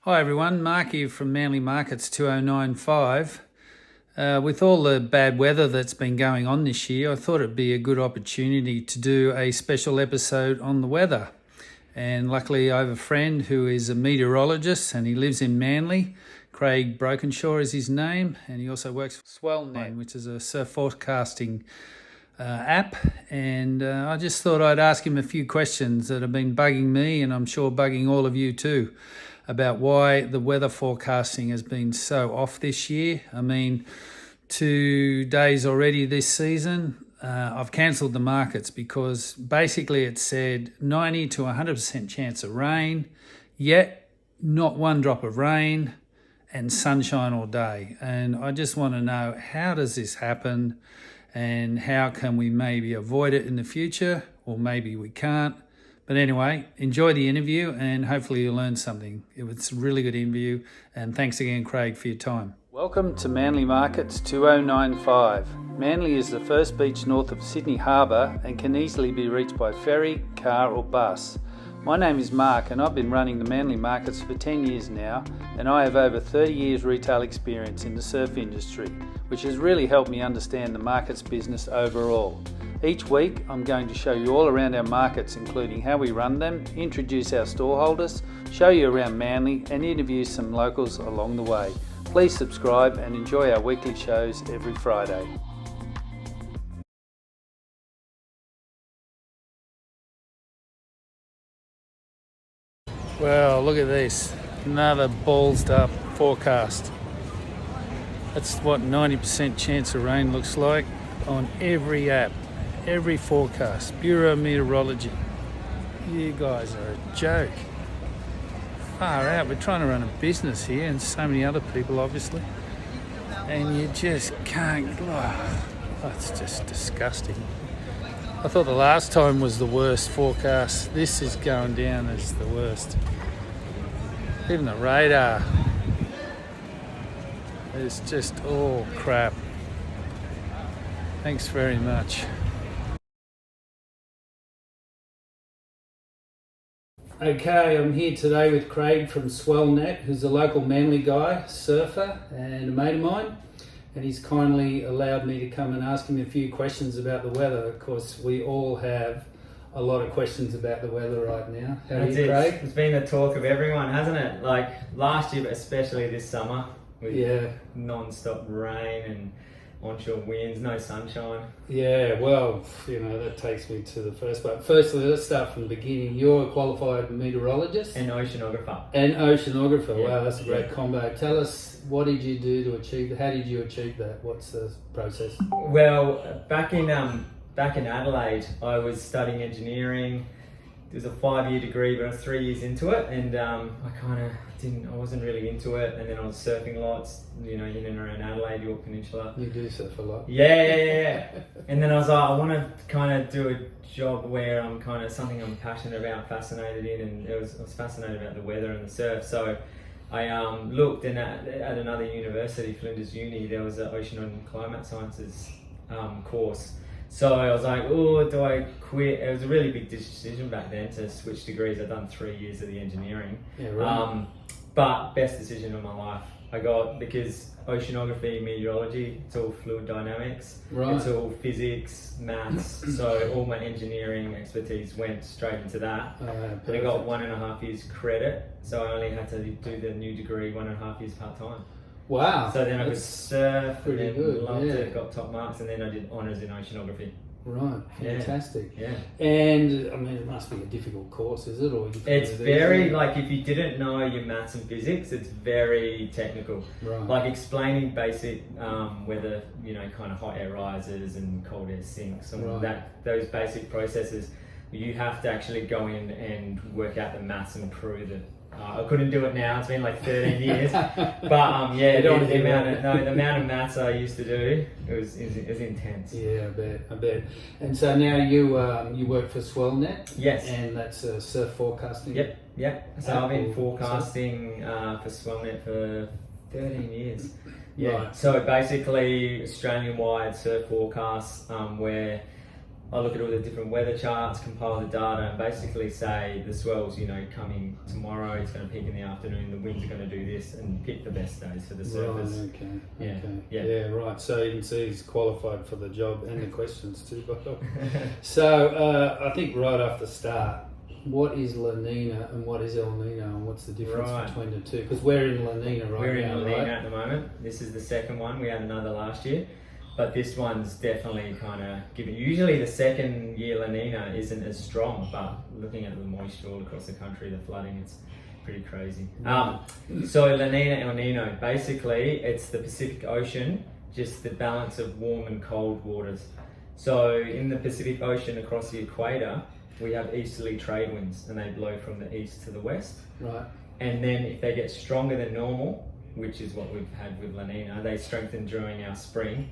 Hi everyone, Mark here from Manly Markets 2095. With all the bad weather that's been going on this year, I thought it'd be a good opportunity to do a special episode on the weather. And luckily I have a friend who is a meteorologist and he lives in Manly. Craig Brokenshaw is his name, and he also works for SwellNet, which is a surf forecasting app. And I just thought I'd ask him a few questions that have been bugging me, and I'm sure bugging all of you too, about why the weather forecasting has been so off this year. I mean, 2 days already this season, I've cancelled the markets because basically it said 90 to 100% chance of rain, yet not one drop of rain, and sunshine all day. And I just want to know, how does this happen, and how can we maybe avoid it in the future, or maybe we can't. But anyway, enjoy the interview and hopefully you'll learn something. It was a really good interview, and thanks again, Craig, for your time. Welcome to Manly Markets 2095. Manly is the first beach north of Sydney Harbour and can easily be reached by ferry, car or bus. My name is Mark and I've been running the Manly Markets for 10 years now, and I have over 30 years retail experience in the surf industry, which has really helped me understand the markets business overall. Each week I'm going to show you all around our markets, including how we run them, introduce our store holders, show you around Manly and interview some locals along the way. Please subscribe and enjoy our weekly shows every Friday. Well, look at this, another ballsed up forecast. That's what 90% chance of rain looks like on every app, every forecast. Bureau of Meteorology. You guys are a joke. Far out. We're trying to run a business here, and so many other people obviously, and you just can't. That's just disgusting. I thought the last time was the worst forecast. This is going down as the worst. Even the radar is just all crap. Thanks very much. Okay, I'm here today with Craig from SwellNet, who's a local Manly guy, surfer, and a mate of mine. And he's kindly allowed me to come and ask him a few questions about the weather. Of course, we all have a lot of questions about the weather right now. How are you, Craig? It's been the talk of everyone, hasn't it? Like last year, but especially this summer, with non-stop rain and onshore winds, no sunshine. Yeah, well, that takes me to the first part. Firstly, let's start from the beginning. You're a qualified meteorologist? And oceanographer. Yeah. Wow, that's a great combo. Tell us, what did you do to achieve that? How did you achieve that? What's the process? Well, back in Adelaide, I was studying engineering. It was a 5-year degree, but I was 3 years into it, and I wasn't really into it. And then I was surfing lots, in and around Adelaide, York Peninsula. You do surf a lot. Yeah. And then I was like, I want to kind of do a job where I'm kind of something I'm passionate about, fascinated in, and I was fascinated about the weather and the surf. So I looked, and at another university, Flinders Uni, there was an ocean and climate sciences course. So I was like, oh, do I quit? It was a really big decision back then to switch degrees. I'd done 3 years of the engineering. Yeah, right. But best decision of my life I got, because oceanography, meteorology, it's all fluid dynamics. Right. It's all physics, maths. So all my engineering expertise went straight into that. And I got 1.5 years credit. So I only had to do the new degree 1.5 years part-time. Wow. So then I could surf, pretty and good. Loved it, got top marks, and then I did honours in oceanography. Right, fantastic. Yeah. And I mean, it must be a difficult course, is it? Or it's very, like, if you didn't know your maths and physics, it's very technical. Right. Like explaining basic whether, kind of hot air rises and cold air sinks, and those basic processes, you have to actually go in and work out the maths and prove it. I couldn't do it now. It's been like 13 years, but the amount of maths I used to do, it was intense. Yeah, I bet. And so now you work for SwellNet. Yes. And that's surf forecasting. Yep. So I've been forecasting for SwellNet for 13 years. Yeah. Right. So basically, Australian-wide surf forecasts where I look at all the different weather charts, compile the data, and basically say the swell's, coming tomorrow, it's going to peak in the afternoon, the winds are going to do this, and pick the best days for the surface. Right, okay. Yeah, right. So you can see he's qualified for the job and the questions too, by the way. So I think right off the start, what is La Nina and what is El Nino, and what's the difference between the two? Because we're in La Nina right now, We're in La Nina right? at the moment. This is the second one. We had another last year. But this one's definitely kind of given. Usually the second year La Nina isn't as strong, but looking at the moisture all across the country, the flooding, it's pretty crazy. So La Nina, El Nino, basically it's the Pacific Ocean, just the balance of warm and cold waters. So in the Pacific Ocean across the equator, we have easterly trade winds and they blow from the east to the west. Right. And then if they get stronger than normal, which is what we've had with La Nina, they strengthen during our spring.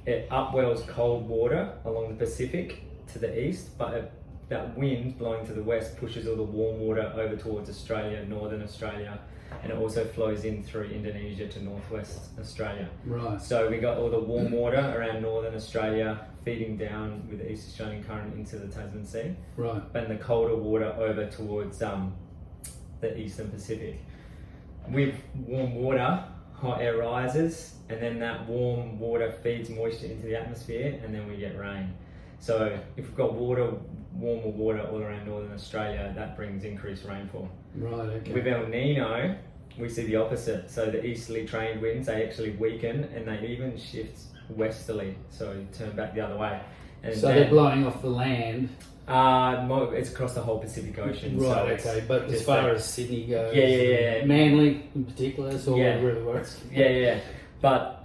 It upwells cold water along the Pacific to the east, but that wind blowing to the west pushes all the warm water over towards Australia, northern Australia, and it also flows in through Indonesia to northwest Australia. Right. So we got all the warm water around northern Australia feeding down with the East Australian current into the Tasman Sea. Right. And the colder water over towards the eastern Pacific. With warm water, hot air rises, and then that warm water feeds moisture into the atmosphere, and then we get rain. So if we've got warmer water all around northern Australia, that brings increased rainfall. Right, okay. With El Nino, we see the opposite. So the easterly trade winds, they actually weaken, and they even shift westerly, so turn back the other way. And so they're blowing off the land. It's across the whole Pacific Ocean. Right, so okay. But as far as Sydney goes, yeah. Manly in particular, it's all Yeah. over the works. Yeah. But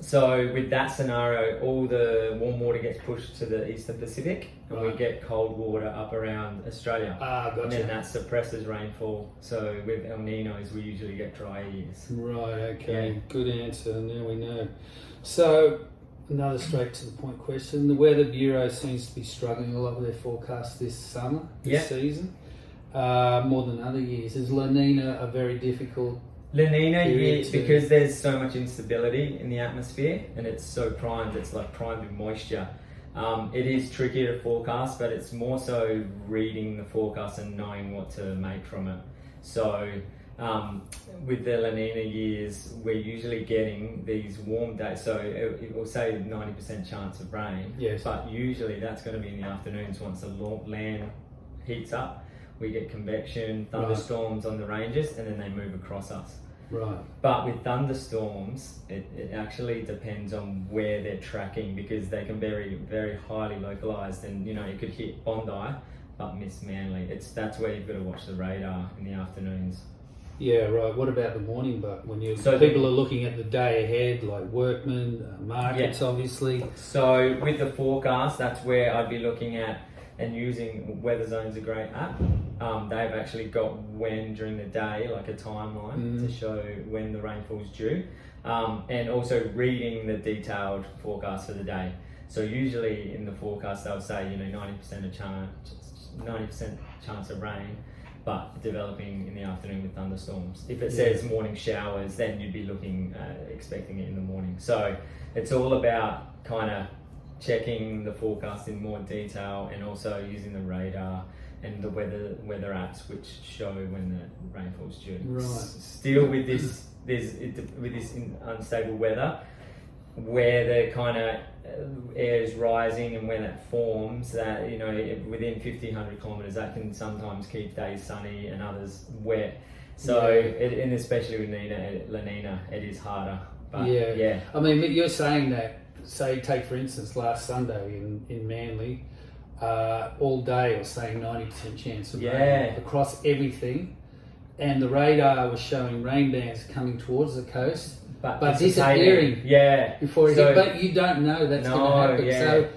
so with that scenario, all the warm water gets pushed to the eastern Pacific, and we get cold water up around Australia. Gotcha. And then that suppresses rainfall. So with El Ninos, we usually get dry years. Right, okay. Yeah. Good answer. Now we know. So, another straight to the point question. The Weather Bureau seems to be struggling a lot with their forecast this summer, this season, more than other years. Is La Nina a very difficult La Nina, because there's so much instability in the atmosphere and it's so primed, it's like primed with moisture. It is trickier to forecast, but it's more so reading the forecast and knowing what to make from it. So with the La Nina years, we're usually getting these warm days. So it will say 90% chance of rain, but usually that's going to be in the afternoons once the land heats up. We get convection, thunderstorms on the ranges, and then they move across us. Right. But with thunderstorms, it actually depends on where they're tracking, because they can be very, very highly localized, and you could hit Bondi but miss Manly. That's where you've got to watch the radar in the afternoons. Yeah, right. What about the morning? But when people are looking at the day ahead, like workmen, markets, obviously. So with the forecast, that's where I'd be looking at. And using Weatherzone's a great app. They've actually got when during the day, like a timeline to show when the rainfall's due, and also reading the detailed forecast for the day. So usually in the forecast they'll say 90% chance of rain, but developing in the afternoon with thunderstorms. If it says morning showers, then you'd be expecting it in the morning. So it's all about kind of checking the forecast in more detail, and also using the radar and the weather apps which show when the rainfall's due. Right. Still with this unstable weather, where the kind of air is rising and when it forms, that within 1,500 kilometres, that can sometimes keep days sunny and others wet. So and especially with La Nina, it is harder. But I mean, you're saying that. Say, take for instance, last Sunday in Manly, all day it was saying 90% chance of rain across everything, and the radar was showing rain bands coming towards the coast, but disappearing. Before it hit. But you don't know that's going to happen. So,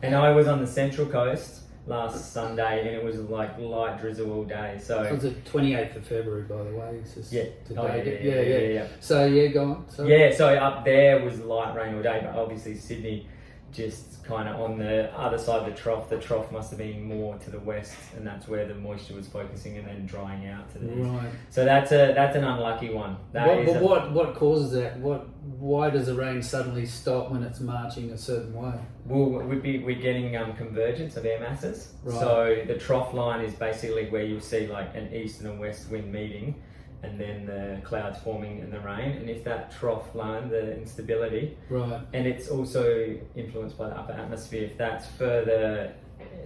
and I was on the central coast last Sunday, and it was like light drizzle all day. So it was the 28th of February, by the way. It's just today. Yeah. So go on. So up there was light rain all day, but obviously Sydney, just kind of on the other side of the trough. The trough must have been more to the west, and that's where the moisture was focusing and then drying out to the east. Right. So that's an unlucky one. What causes that? Why does the rain suddenly stop when it's marching a certain way? Well, we're getting convergence of air masses. Right. So the trough line is basically where you'll see like an east and a west wind meeting, and then the clouds forming in the rain. And if that trough line, the instability, right, and it's also influenced by the upper atmosphere, if that's further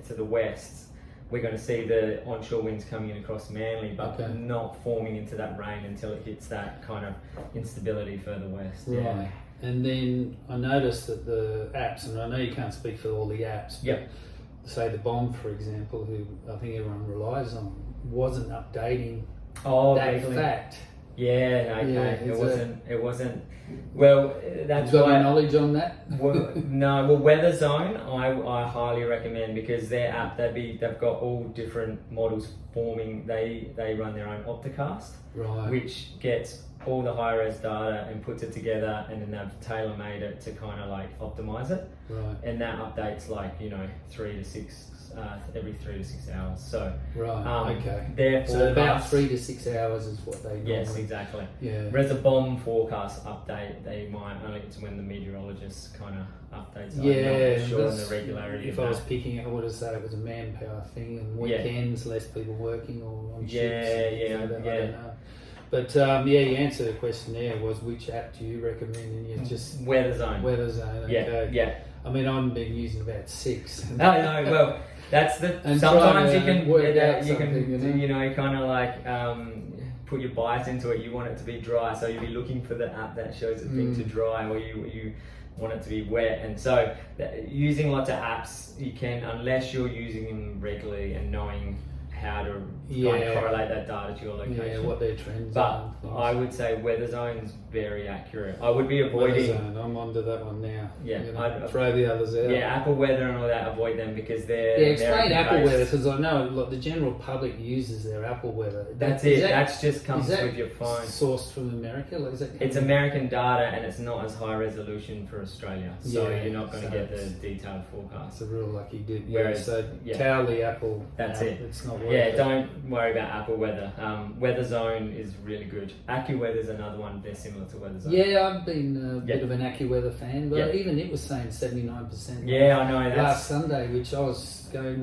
to the west, we're going to see the onshore winds coming in across Manly, but not forming into that rain until it hits that kind of instability further west. Right. Yeah. And then I noticed that the apps, and I know you can't speak for all the apps, but say the BOM, for example, who I think everyone relies on, wasn't updating that fact. Yeah, okay. It wasn't. Well, that's you got why. any knowledge on that? No. Well, Weatherzone, I highly recommend, because their app, they've got all different models forming. They run their own Opticast, right, which gets all the high res data and puts it together, and then they've tailor made it to kind of like optimize it. Right. And that updates like 3 to 6. Every 3 to 6 hours. So okay. Therefore, so about 3 to 6 hours is what they normally. Yes, exactly. Yeah. Whereas a BOM forecast update, they might only, it's when the meteorologist kind of updates. Yeah, I'm not sure on the regularity. If I was picking it, I would have said it was a manpower thing, and weekends less people working or on ships. I don't know. But you answered the question there, was which app do you recommend? And you just Weatherzone. Weatherzone. Okay. Yeah. I mean, I've been using about 6. No, well, that's the. And sometimes you can work out you can something, kind of like put your bias into it. You want it to be dry, so you'll be looking for the app that shows it being to dry, or you want it to be wet. And so using lots of apps, you can, unless you're using them regularly and knowing how to kind of correlate that data to your location. Yeah, what their trends are. But I would say Weatherzone's very accurate. I would be avoiding. Weatherzone, I'm onto that one now. Yeah, I'd throw the others out. Yeah, Apple Weather and all that, avoid them because they're. Yeah, explain Apple Weather, because I know the general public uses their Apple Weather. That's it. That just comes with your phone. Sourced from America? Like, it's American data, and it's not as high resolution for Australia, so you're not going to get the detailed forecast. It's a real lucky dip. Whereas, tell the Apple. That's it. It's not worth it. Don't worry about Apple Weather. Weatherzone is really good. AccuWeather's another one. They're similar to Weatherzone. Yeah, I've been a bit of an AccuWeather fan, but even it was saying 79%. Yeah, I know. Last Sunday, which I was going,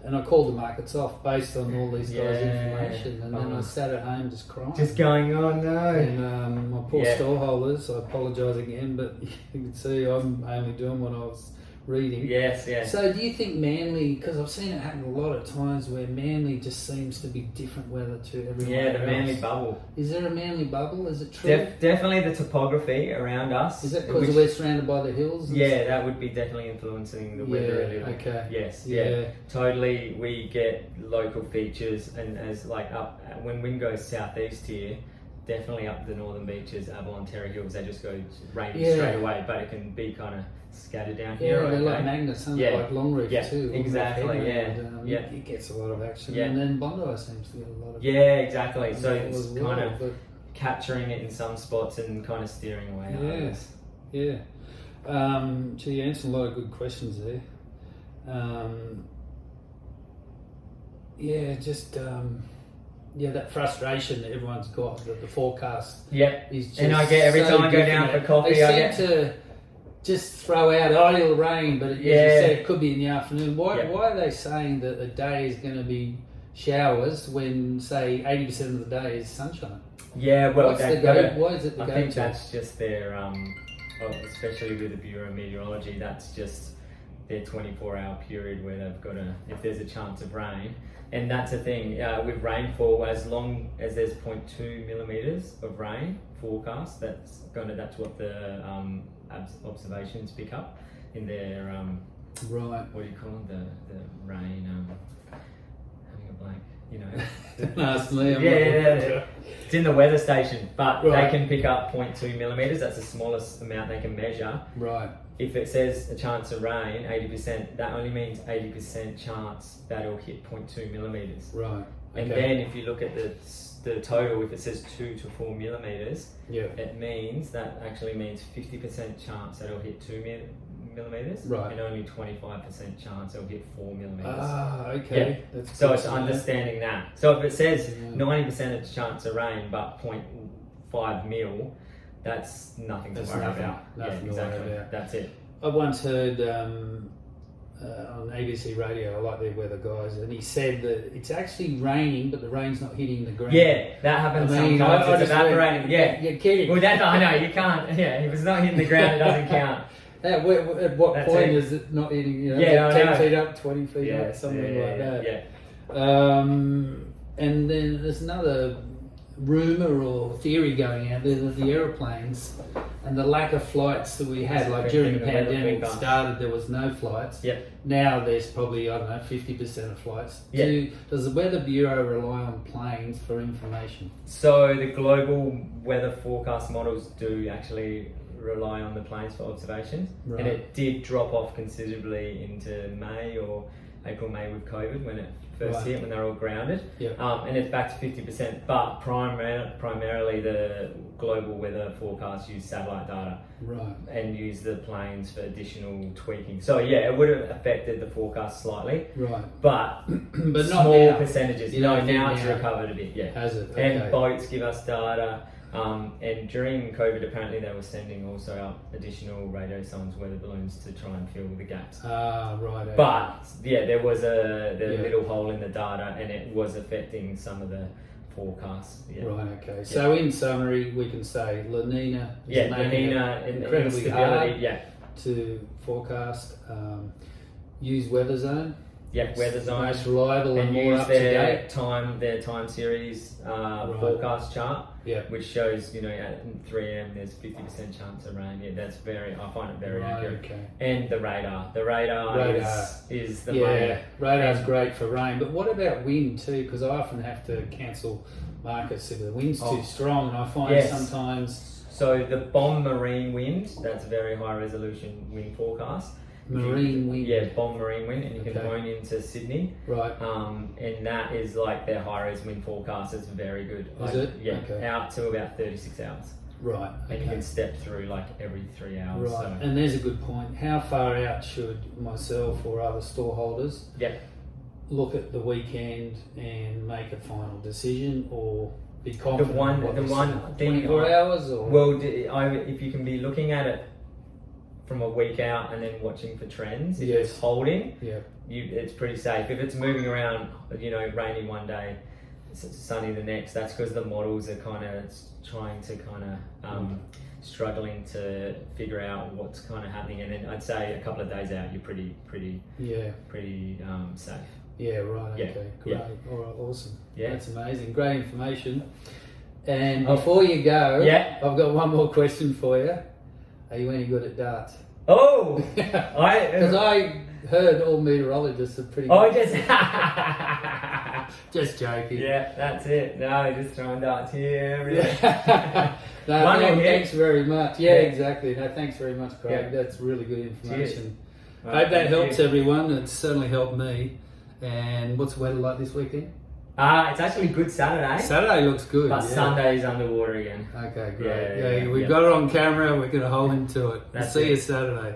and I called the markets off based on all these guys' information, and then I sat at home just crying. Just going, oh no. And my poor storeholders, I apologise again, but you can see I'm only doing what I was reading. Yes. So do you think Manly, because I've seen it happen a lot of times where Manly just seems to be different weather to everyone else. The Manly bubble. Is there a Manly bubble? Is it true? Definitely the topography around us. Is that because we're surrounded by the hills? That would be definitely influencing the weather a little. Okay. Yes. Yeah. Totally. We get local features, and as like up when wind goes southeast here, definitely up the northern beaches, Avalon, Terror Hills, they just go rainy straight away, but it can be kind of scattered down here. Yeah, they're like magnets, like Longreef too. Exactly. It gets a lot of action, and then Bondi seems to get a lot of. Yeah, exactly. So it's kind of capturing it in some spots and kind of steering away. Yeah. You answered a lot of good questions there. That frustration that everyone's got, that the forecast is just, and I get every time I go down for coffee, they seem to just throw out, it'll rain, but as you said, it could be in the afternoon. Why are they saying that a day is going to be showers when, say, 80% of the day is sunshine? Yeah, well, why is it the I think that's just their, especially with the Bureau of Meteorology, that's just their 24-hour period where they've got if there's a chance of rain. And that's the thing, with rainfall, as long as there's 0.2 millimeters of rain forecast, that's what the observations pick up in their what do you call them? The rain having a blank, Ask me. It's in the weather station, but they can pick up 0.2 millimeters. That's the smallest amount they can measure. Right. If it says a chance of rain, 80%, that only means 80% chance that it'll hit 0.2 millimeters. Right. And then if you look at the total, if it says 2 to 4 millimeters, it means that actually means 50% chance that it'll hit 2 millimeters, Right. and only 25% chance it'll hit 4 millimeters. Ah, okay. Yeah. That's So good it's to know. understanding that. So if it says Yeah. 90% of chance of rain, but 0.5 mil, that's nothing to That's worry nothing. about. Nothing Yeah, to worry exactly. about. That's it. I once heard on ABC Radio, I like their weather guys, and he said that it's actually raining, but the rain's not hitting the ground. Yeah, that happens I mean, sometimes. I It's just went, evaporating. Yeah. You're kidding. Well, I know you can't. Yeah, if it's not hitting the ground, it doesn't count. At what That's point it. is it not hitting? You know, Yeah, I 10 know. feet up, 20 feet Yeah, up, something like that. Yeah. And then there's another rumour or theory going out there that the aeroplanes and the lack of flights that we had, That's like a during the big thing, the weather pandemic forecast. started, there was no flights. Yep. Now there's probably, I don't know, 50% of flights. Yeah. Does the Weather Bureau rely on planes for information? So the global weather forecast models do actually rely on the planes for observations, Right. and it did drop off considerably into May or April, May with COVID when it first Right. hit, when they're all grounded. Yep. And it's back to 50%, but primarily the global weather forecast use satellite data Right. and use the planes for additional tweaking. So yeah, it would have affected the forecast slightly, Right. but But not small now. percentages. You No, don't think now it's now. recovered a bit, yeah. Has it? Okay. And boats give us data. And during COVID, apparently they were sending also out additional radio sons, weather balloons to try and fill the gaps. Ah, right. Okay. But yeah, there was a Yeah. little hole in the data, and it was affecting some of the forecasts. Yeah. Right, okay. So in summary, we can say La Nina is Yeah, La making Nina it and incredibly instability. hard Yeah, to forecast. Use Weatherzone. yeah, Weatherzone. Most reliable and, And more use up to date. their time series forecast chart, Yeah. which shows, at 3 a.m. there's 50% chance of rain. Yeah, I find it very Right, accurate. okay. And the radar. The radar, Radar. is the Yeah, main. radar's And- great for rain, but what about wind too? Because I often have to cancel markets if the wind's Oh. too strong, and I find Yes. sometimes So the bomb marine wind, that's a very high resolution wind forecast. marine wind. Yeah, bomb marine wind, and you can Okay. hone into Sydney. Right. And that is like their high res wind forecast. It's very good. Is it? Yeah, Okay. out to about 36 hours. Right. And you Okay. can step through like every 3 hours. Right, So. and there's a good point. How far out should myself or other storeholders Yeah. look at the weekend and make a final decision, or be The confident? one in what they're saying? thing 24 hours, or Well, if you can be looking at it from a week out and then watching for trends, if Yes. it's holding, yeah, it's pretty safe. If it's moving around, rainy one day, sunny the next, that's because the models are kind of trying to struggling to figure out what's kind of happening. And then I'd say a couple of days out, you're pretty yeah, safe. yeah, right, Yeah, okay, great, yeah. all right, awesome. Yeah. That's amazing, great information. And Oh. before you go, Yeah. I've got one more question for you. Are you any good at darts? Oh, Because I heard all meteorologists are pretty Oh, good. just Just joking. yeah, that's it. No, just throwing darts here. Really. No, One more hit. thanks very much. Yeah, Yeah. exactly. No, thanks very much, Craig. Yeah. That's really good information. Right, Hope that thank helps you. everyone. It's certainly helped me. And what's the weather like this weekend? It's actually good Saturday, Saturday looks good. but yeah. Sunday's underwater again. Okay, great. Yeah, Yeah, we've yeah. got it on camera. We're going to hold him to it. That's See it. you Saturday.